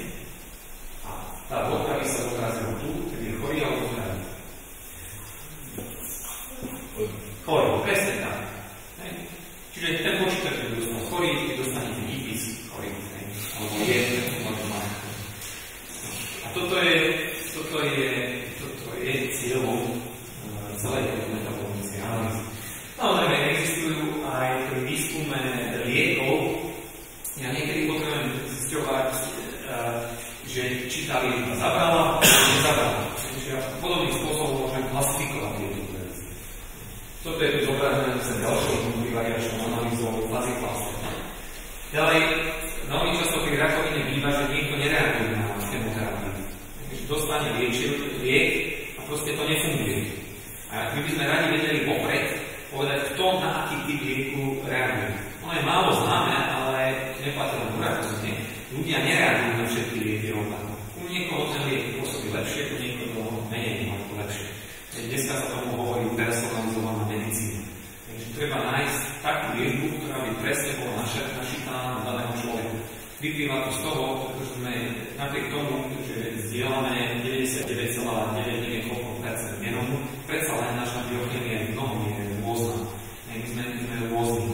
a tá bodka by sa zobrazila tu, keď je chorý alebo zdravý. Chorý, presne tak. Čiže ten počítač, keď dostane chorý, keď dostanete výpis chorý. Alebo je, to môže mať. A toto je cieľom celej metabolickej analýzy. Samozrejme, existujú aj pri výskume liekov. Ja niekedy potrebujem zisťovať, že či tá liečba zabrala, alebo nezabrala. Čiže ja podobným spôsobom môžem klasifikovať tieto veci. Toto je tu zobrazené sa ďalšou multivariačnou analýzou fázy klasu. Ďalej, veľmi často pri rakovine býva, že niekto nereaguje na chemoterapiu. Dostane liek a proste to nefunguje. A my by sme radi vedeli vopred povedať, kto na aký typ lieku reaguje. Ono je málo známe, ale neplatí len u rakovine. Ľudia nereagujú na všetky lieky rovnako. U niekoho ten liek pôsobí lepšie, u niekoho menej alebo lepšie. Dneska sa tomu hovorí personalizovaná medicína. Takže treba nájsť takú liečbu, ktorá by presne bola našitá na daného človeka. Vyplýva to z toho, pretože sme napriek tomu, že zdieľame 99,99% genomu, predsa len naša biochemia je mnoho rôzna. My sme rôzni.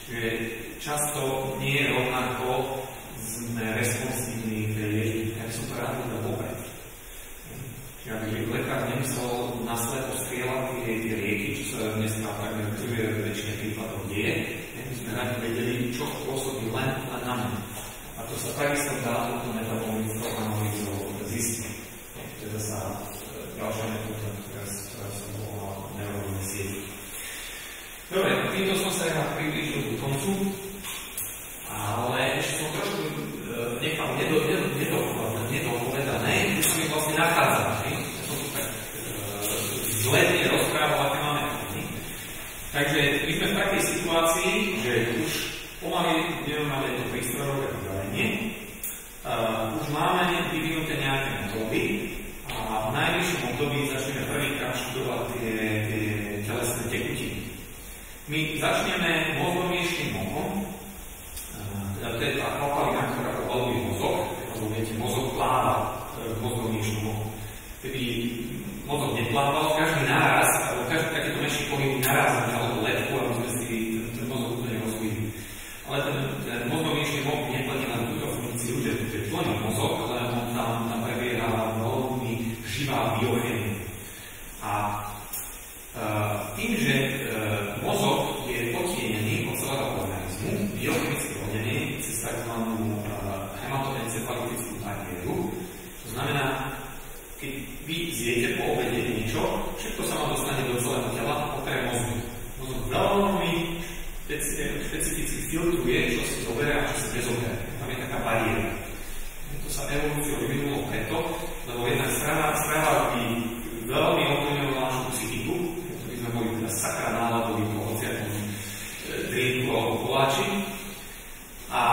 Čiže často nie je rovnako sme responsívni v tej liečbe. Ja som to rád povedal vopred. Čiže aby lekár nemusel naslepo strieľať tie lieky, čo sa dneska takmer väčšine príkladov deje, my sme rádi vedeli, čo pôsobí len na mňa. A to sa takisto dá túto metabolickou analýzou zistiť. Teda sa ďalšia metóda, ktorá sa volá neurónne siete. Dobre, týmto som sa ja priblížil k koncu, ale ešte som trošku nechal nedopovedané, kde som ich vlastne nachádzal. Ja som tu tak zle rozprával, aké máme pravdy. Takže my sme v takej situácii, že už pomaly budeme mať to prístrojové vybavenie, už máme vyvinuté nejaké metódy a v najbližšom období začneme prvýkrát študovať tie telesné tekutiny. My začneme mozgovnejším mozgom, teda to je tá kapalina, ktorá povaluje mozog, lebo viete, mozog pláva v mozgovnejšom mozgu. Keby mozog neplával, každý náraz, alebo každý takéto menší pohyb narazí alebo letku, aby sme si ten mozog úplne rozvíjili. Ale ten mozgovnejší mozg neplatí na túto funkciu, že to je plný mozog, ale on tam prebieha veľmi živá biochemia. A tým, že mozog je odtienený od celého organizmu, biochemicky oddený cez tzv. Hematoencefalitickú bariéru, to znamená, keď vy zjete po obede niečo, všetko sa vám dostane do celého tela, okrem mozgu. Mozog veľmi špecificky filtruje, čo si zoberie a čo si nezoberie. Tam je taká bariéra. To sa evolúciou vyvinulo preto, lebo jednak správa by veľmi ovplyvňovala našu psychiku, to by sme boli teda sakra náladový po hociakom drinku alebo koláči. A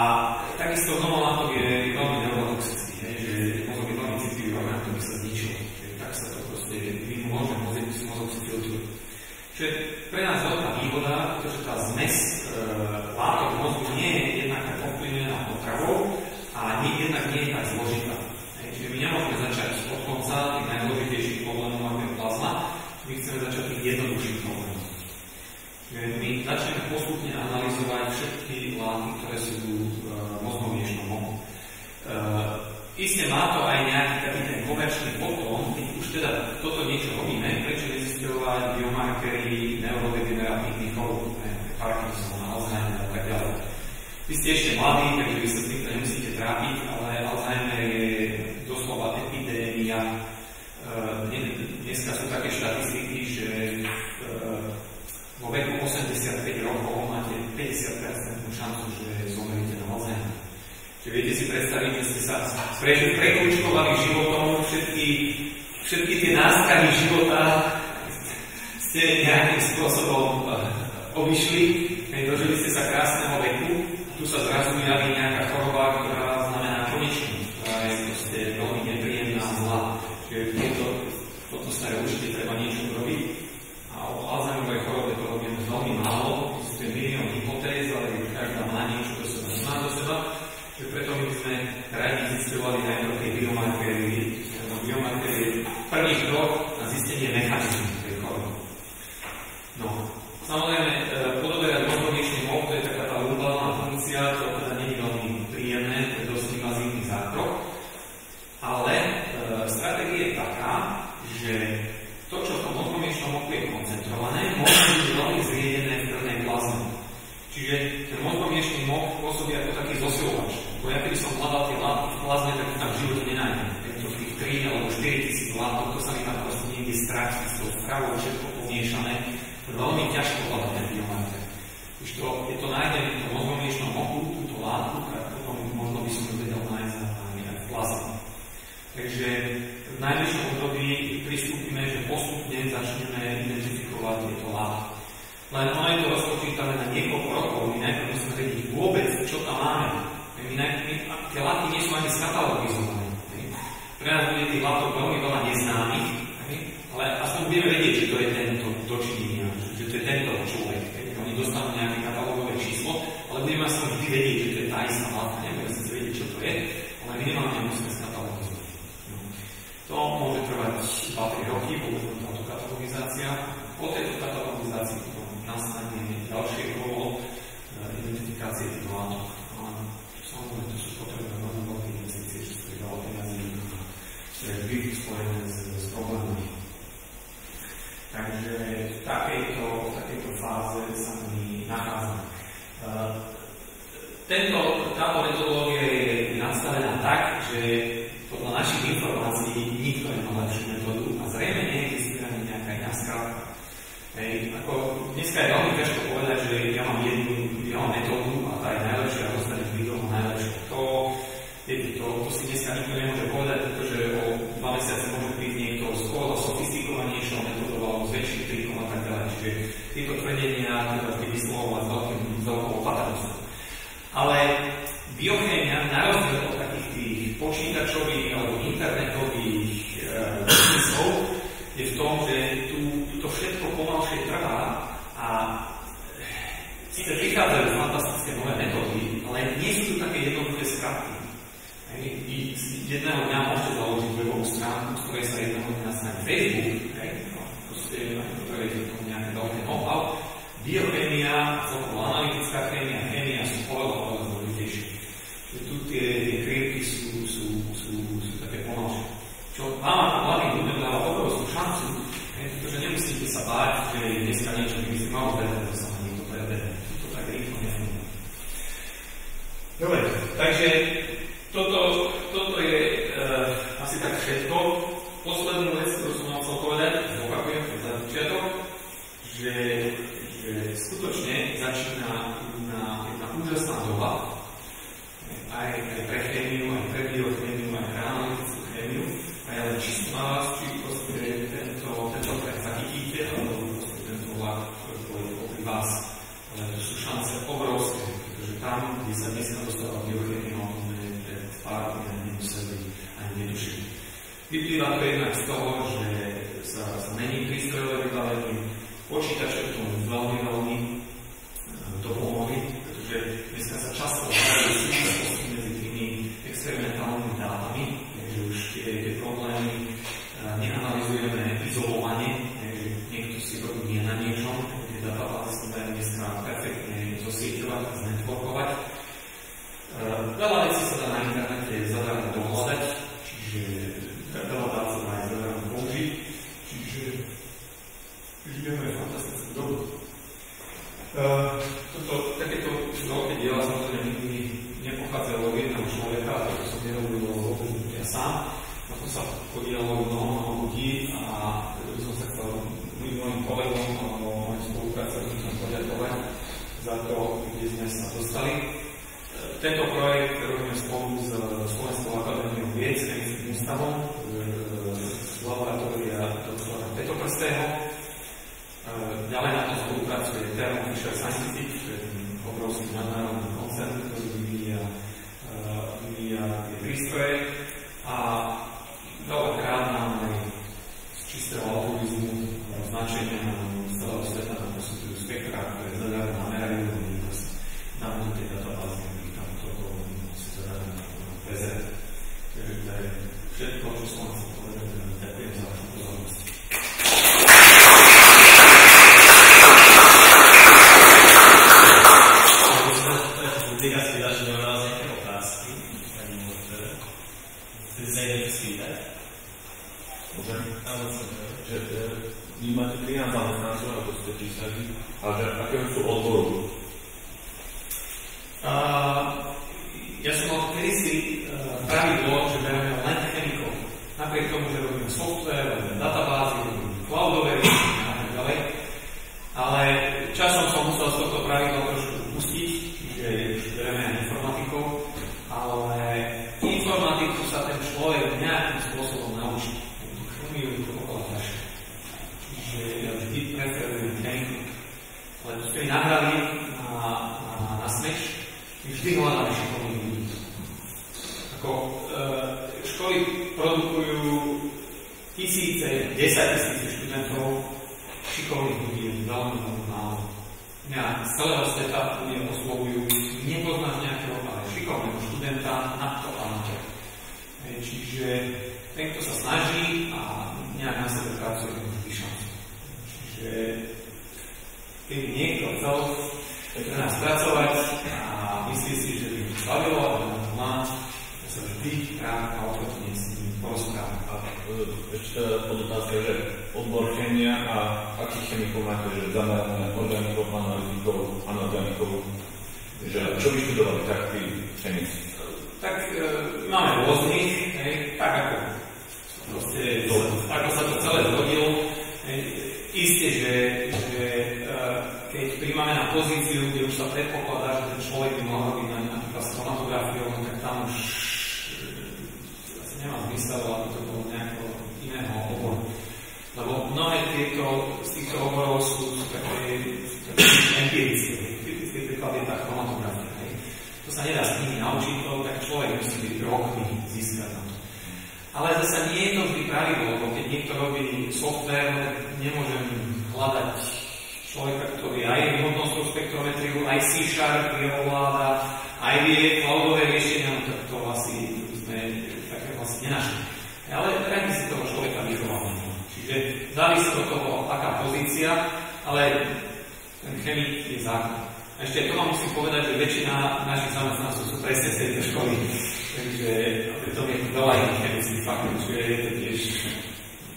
takisto homolátok je veľmi neurotoxický, že mozog je veľmi citlivý orgán, to by sa zničil. Tak sa to proste vyvinulo, že mozog si filtruje. Čiže pre nás veľká výhoda, pretože tá zmes látok mozgu nie je jednak tak ovplyvnená potravou a jednak nie je tak zložitá. Čiže my nemôžeme začať od konca tých najdôležitejších problémov, ako je plazma, my chceme začať tých jednoduchších problémov. Čiže my začneme postupne analyzovať všetky látky, ktoré sú v mozgovnejšom mohu. Isté má to aj nejaký taký ten komerčný potom, keď už teda toto niečo robíme, prečo nezisťovať biomarkery neurodegeneratívnych chorôb, Parkinson, Alzheimer a tak ďalej. Vy ste ešte mladí, takže vy sa s týmto nemusíte trápiť, ale Alzheimer je doslova epidémia. Dneska sú také štatistiky, že vo veku 85 rokov máte 50% šancu, že zomeriete na Alzheimer. Čiže viete si predstaviť, že ste sa prekúčkovali životom, všetky tie náskany života ste nejakým spôsobom obišli, dožili ste sa krásneho veku, tu sa zrazu javí nejaká choroba, ktorá znamená konečnosť, ktorá je proste veľmi nepríjemná a zlá. Čiže toto sa určite treba niečo robiť. A o Alzheimerovej chorobe to robíme veľmi málo, existuje milión hypotéz, ale každá má niečo do seba, nemá do seba. Čiže preto my sme radi zisťovali najprv tie biomarkery. Biomarkery je prvý krok na zistenie mechanizmu tej choroby. No, samozrejme, podoberať mozgovnejší mozg, to je taká tá urbálna funkcia, to teda nie je veľmi príjemné, to je dosť invazívny zákrok, ale stratégia je taká, že to, čo v tom mozgomiešnom moku je koncentrované, môže byť veľmi zriedené v krvnej plazme. Čiže ten mozgomiešný mok pôsobí ako taký zosilovač. Bo ja keby som hľadal tie látky v plazme, tak to tam v živote nenájdem. Je to tých 3 alebo 4 tisíc látok, to sa mi tam proste niekde stráti s tou stravou, všetko pomiešané. Veľmi ťažko hľadať ten biomarker. Už je to nájdem v tom mozgomiešnom moku, túto látku, tak potom možno by som to vedel nájsť aj v plazme. Takže v najbližšom období pristúpime, že postupne začneme identifikovať tieto látky. Len ono je to rozpočítané na niekoľko rokov, my najprv musíme vedieť vôbec, čo tam máme. Tie látky nie sú ani skatalogizované. Pre nás bude tých látok veľmi veľa neznámych, ale aspoň budeme vedieť, že to je tento dočinenia, že to je tento človek. Oni dostanú nejaké katalógové číslo, ale budeme aspoň vždy vedieť, že to je tá istá látka, nebudeme si vedieť, čo to je, ale minimálne musíme skatalogizovať. To môže trvať 2-3 roky, povedzme táto katalogizácia. Po tejto katalogizácii nastane ďalšie kolo identifikácie tých látok. Samozrejme, to sú potrebné veľmi veľké investície, čo sú veľa peniazí, čo je vždy spojené s problémami. Takže v takejto fáze sa my nachádzame. Táto metodológia je nastavená tak, že podľa našich informácií nikto nemá lepšiu metódu a zrejme neexistuje ani nejaká iná skrátka. Dneska je veľmi ťažko povedať, že ja mám metódu a tá je najlepšia a dostanem výdom a najlepšia. To si dneska nikto nemôže povedať, pretože o 2 mesiace môže byť niekto z oveľa sofistikovanejšou metódou alebo s väčším trikom a tak ďalej. Čiže tieto tvrdenia treba vždy vyslovovať s veľkou opatrnosťou. Ale biochémia, na rozdiel od takých tých počítačových alebo internetových biznisov, je v tom, že to všetko pomalšie trvá a síce prichádzajú fantastické nové metódy, ale nie sú tu také jednoduché skratky. Jedného dňa môžete založiť webovú stránku, z ktorej sa jedného dňa stane Facebook, ktorej je to nejaké veľké know-how. Biochémia, celkovo analytická chémia, chémia sú oveľa zložitejšie. Tu tie krivky sú také pomalšie. Čo vám ako mladým ľuďom dáva obrovskú šancu, pretože nemusíte sa báť, že dneska niečo by malo vedieť, to sa vám niekto prevede. To tak rýchlo nefunguje. Dobre, takže toto je asi tak všetko. Poslednú vec, ktorú som vám chcel povedať, zopakujem za začiatok, že skutočne začína jedna úžasná doba aj pre chémiu, aj pre biochémiu, aj pre analytickú chémiu. A ja len čisto na vás, či tento trend zachytíte, alebo tento vlak pôjde popri vás. Ale to sú šance obrovské, pretože tam, kde sa dneska dostáva biochémia, pred pár dňami nemuseli ani netušili. Vyplýva to jednak z toho, že sa mení prístrojové vybavenie, počítače k tomu veľmi dopomohli, pretože dneska sa často hľadajú súvislosti medzi tými experimentálnymi dátami, takže už tie problémy neanalizujeme izolovane, takže niekto si robí nie na niečom, tie databázy sa dajú dneska perfektne zosieťovať a znetworkovať. Veľa vecí sa dá na internete zadarmo dohľadať, čiže veľa dát sa dá aj zadarmo použiť, čiže žijeme fantastickú dobu. Takéto veľké diela samozrejme nikdy nepochádzalo od jedného človeka, a to som nerobil ja sám. Na to sa podielalo mnoho ľudí a som sa chcel mojim kolegom alebo mojim spolupracovníkom poďakovať za to, kde sme sa dostali. Tento projekt robíme spolu s Slovenskou akadémiou vied, s Chemickým ústavom, z laboratória doktora Petoprstého. Ďalej na to spolupracuje Thermo Fisher Scientific, čo je obrovský nadnárodný koncern, ktorý vyvíja tie prístroje. A veľakrát nám aj z čistého altruizmu značenia z celého sveta nám posúdujú spektra, ktoré zadarmo namerajú, nám do tej databázy, aby tam toto si zadarmo prezerať. Takže to je všetko, čo som vám chcel povedať. Ďakujem za vašu pozornosť. Gracias. Môžem? Áno, že vy máte 13 zamestnancov, ako ste písali, ale že aké sú odboru? Ja som mal kedysi pravidlo, že bereme len chemikov. Napriek tomu, že robíme software, robíme databázy, robíme cloudové riešenia a tak ďalej. Ale časom som musel z tohto pravidla trošku pustiť, že už bereme aj informatikov, ale informatiku sa ten človek nejakým spôsobom naučí. Tú chemiu je to okolo ťažšie. Čiže ja vždy preferujem chemiku. Ale to ste mi nahrali na smeč, vždy hľadáme šikovných ľudí. Školy produkujú tisíce, 10 000 študentov, šikovných ľudí je veľmi málo. Mňa z celého sveta ľudia oslovujú, nepoznáš nejakého, ale šikovného študenta na to a na to. Čiže ten, kto sa snaží a nejak na sebe pracuje, má šancu. Čiže keby niekto chcel pre nás pracovať a myslí si, že by to bavilo a že to má, ja sa vždy rád a ochotne s ním porozprávam. A ešte podotázka, že odbor chemia a akých chemikov máte, že zamerané organikov, analytikov, anorganikov, že čo vyštudovali tak tí chemici? Tak máme rôznych, tak ako sa to celé zhodilo. Isté, že keď príjmame na pozíciu, kde už sa predpokladá, že ten človek by mal robiť napríklad s chromatografiou, tak tam už asi nemá zmysel, aby to bolo nejakého iného oboru. Lebo mnohé z týchto oborov sú také empirické. Typické príklad je tá chromatografia. To sa nedá s nimi naučiť, tak človek musí byť rokmi získať na to. Ale zase nie je to vždy pravidlo, lebo keď niekto robí software, nemôžem hľadať človeka, ktorý aj hmotnostnú spektrometriu, aj C# vie ovláda, aj vie cloudové riešenia, tak to asi sme také vlastne nenašli. Ale radi si toho človeka vychovávame. Čiže závisí od toho, aká pozícia, ale ten chemik je základ. A ešte to vám musím povedať, že väčšina našich zamestnancov sú presne z tejto školy. Takže to je veľa iných chemických fakult, čiže je to tiež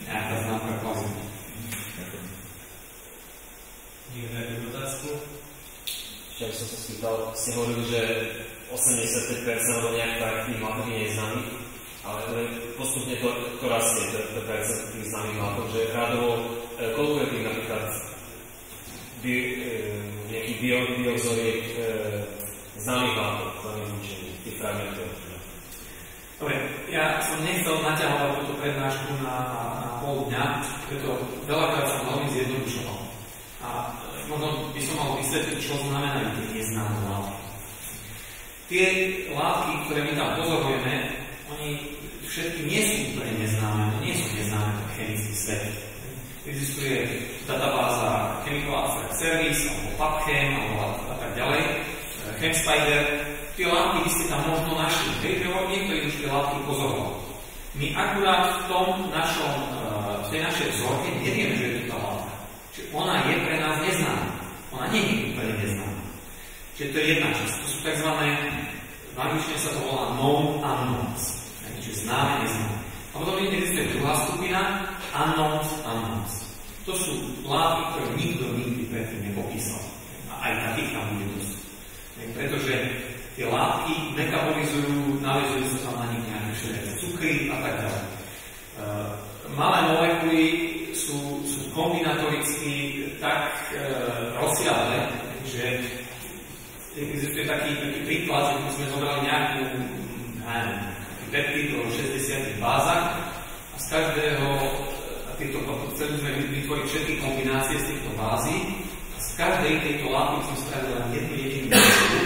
nejaká známka kvality. Niekto otázku? Ešte by som sa spýtal, si hovorili, že 85% alebo nejak tak tých látok je neznámych, ale postupne to rastie, to percent tých známych látok, že rádovo, koľko je tých napríklad nejaký biovzoriek známych látok, známych učení, tých fragmentov. Dobre, ja som nechcel naťahovať túto prednášku na pol dňa, preto veľakrát som veľmi zjednodušoval. A možno by som mal vysvetliť, čo znamenajú tie neznáme látky. Tie látky, ktoré my tam pozorujeme, oni všetky nie sú úplne neznáme, nie sú neznáme pre chemický svet. Existuje databáza Chemical Abstract Service, alebo PubChem, alebo a tak ďalej, ChemSpider. Tie látky by ste tam možno našli, niektorí už tie látky pozoroval. My akurát v tej našej vzorke nevieme, že je to tá látka. Čiže ona je pre nás neznáma. Ona nie je úplne neznáma. Čiže to je jedna časť. To sú tzv. V angličtine sa to volá known unknowns. Čiže známe, neznáme. A potom existuje druhá skupina unknowns. To sú látky, ktoré nikto nikdy predtým nepopísal. A aj takých tam bude dosť. Pretože tie látky metabolizujú, navezujú sa tam na nich nejaké všelijaké cukry a tak ďalej. Malé molekuly sú kombinatoricky tak rozsiahle, že existuje taký príklad, že keď sme zobrali nejakú peptid do 60 bázach a z každého tieto chceli sme vytvoriť všetky kombinácie z týchto bází a z každej tejto látky sme spravili len jednu jedinú molekulu.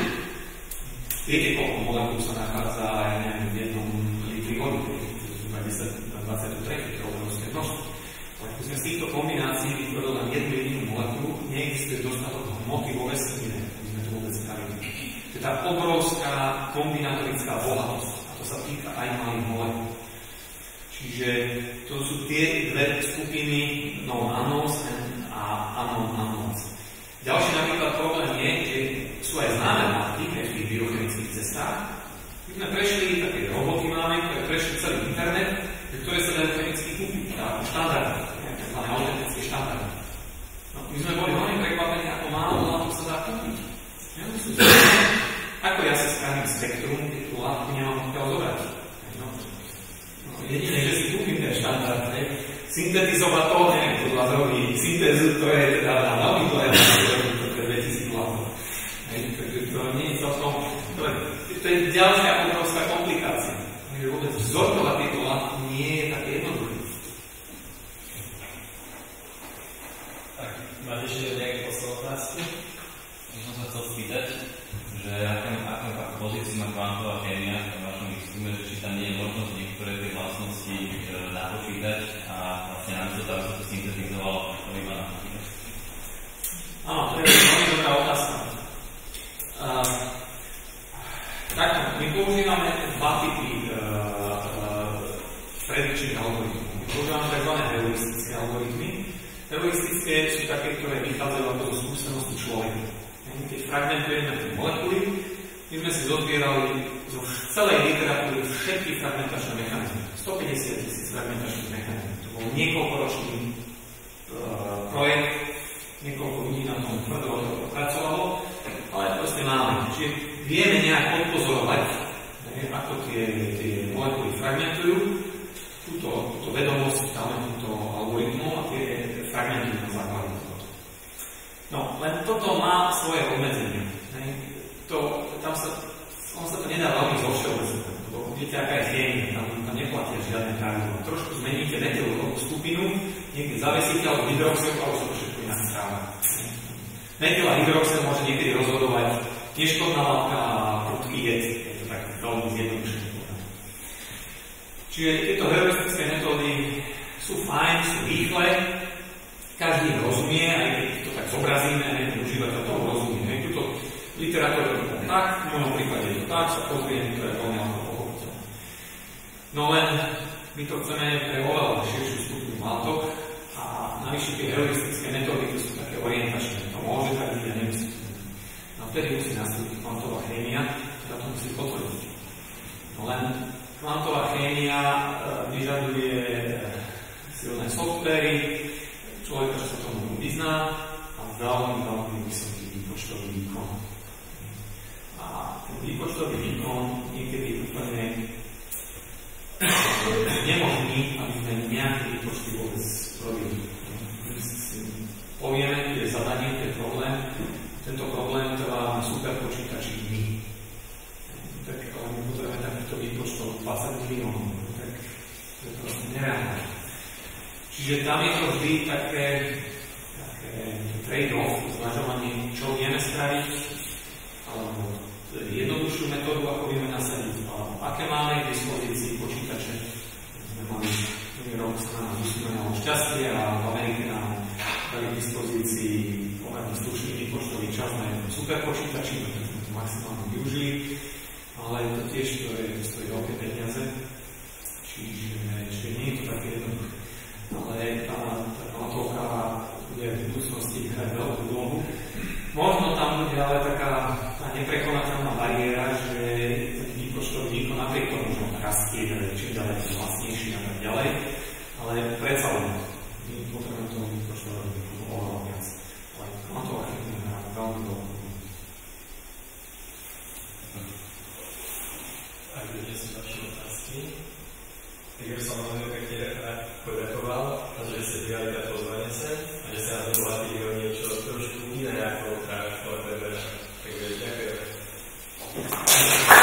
Viete, koľko molekúl sa nachádza aj v jednom litri vody, zhruba 10 na 23, to je obrovské množstvo. Ale keď sme z týchto kombinácií vytvorili len jednu jedinú molekulu, neexistuje dostatok hmoty vo vesmíre, aby sme to vôbec spravili. To je tá obrovská kombinatorická bohatosť. A to sa týka aj malých molekúl. Čiže to sú tie dve skupiny known unknowns a unknown unknowns. Ďalší napríklad problém je, že sú aj známe látky v tých biochemických cestách. My sme prešli, také roboty máme, ktoré prešli celý internet, ktoré sa dajú chemicky kúpiť. Dá je štandard, syntetizovať to, neviem, to zrobí syntézu, to je teda na veľmi to je 2000 hlasov. Takže to nie je celkom, to je ďalšia obrovská komplikácia. Takže vôbec vzorkovať tieto látky nie je také jednoduché. Tak, máte ešte nejaké posledné otázky? Ja som sa chcel spýtať, že akú pozíciu má kvantová chémia v vašom výskume, že či tam nie je možnosť niektoré tie vlastnosti napočítať a vlastne namiesto toho, aby sa to syntetizovalo, to iba napočítať. Áno, to je veľmi dobrá otázka. Tak, my používame dva typy predičných algoritmov. My používame tzv. Heuristické algoritmy. Heuristické sú také, ktoré vychádzajú ako zo skúsenosti človeka. Keď fragmentujeme tie molekuly, my sme si zozbierali zo celej literatúry všetky fragmentačné mechanizmy. 150 000 fragmentačných mechanizmov. To bol niekoľkoročný projekt, niekoľko ľudí na tom tvrdo pracovalo, ale proste máme. Čiže vieme nejak odpozorovať, ako tie molekuly fragmentujú. Túto vedomosť dáme túto algoritmu a tie fragmentujú na základe toho. No, len toto má svoje obmedzenie. On sa to nedá veľmi zovšeobecniť, lebo viete, aká je chémia, tam neplatia žiadne pravidlá. Trošku zmeníte metylovú skupinu, niekde zavesíte alebo hydroxyl, ale už to všetko inak stráva. Metyl a hydroxyl môže niekedy rozhodovať neškodná látka a prudký jed. Je to tak veľmi zjednodušené. Čiže tieto heuristické metódy sú fajn, sú rýchle, každý rozumie, aj keď to tak zobrazíme, užívateľ toho rozumie. Túto literatúru je to tak, v môjom prípade je to tak, sa pozriem, to je veľmi ľahko pochopiteľné. No len my to chceme pre oveľa širšiu skupinu látok a navyše tie heuristické metódy, to sú také orientačné. To môže tak byť a nemusí. No vtedy musí nastúpiť kvantová chémia, ktorá to musí potvrdiť. No len kvantová chémia vyžaduje silné softvery, človeka, čo sa tomu vyzná a veľmi, veľmi vysoký výpočtový výkon. A ten výpočtový výkon niekedy je úplne nemožný, aby sme nejaké výpočty vôbec robili. Povieme, tu je zadanie, tu je problém. Tento problém trvá na superpočítači dní. Tak ale my potrebujeme takýchto výpočtov 20 miliónov. Tak to je proste nereálne. Čiže tam je to vždy také trade-off, zvažovanie, čo vieme spraviť, alebo jednoduchšiu metódu, ako vieme nasadiť, alebo aké máme k dispozícii počítače. Sme mali rok sa nám usúmenalo šťastie a v Amerike nám dali k dispozícii pomerne slušný výpočtový čas na jednom superpočítači, pretože sme to maximálne využili, ale to tiež to stojí veľké peniaze, čiže nie je to také jednoduché. Ale tá kvantovka bude v budúcnosti hrať veľkú úlohu. Možno tam bude ale taká tá neprekonateľná bariéra, že ten výpočtový výkon napriek tomu, že on rastie, čím ďalej vlastnejší a tak ďalej, ale predsa len my potrebujeme toho výpočtového výkonu oveľa viac. Ale kvantová chémia hrá veľmi veľkú úlohu. Ak budete si vaše otázky, tak ja by som veľmi pekne rád poďakoval, že ste prijali to pozvanie sem a že sa nás dovolali o niečo trošku iné ako práve v Fortebera. Takže ďakujem.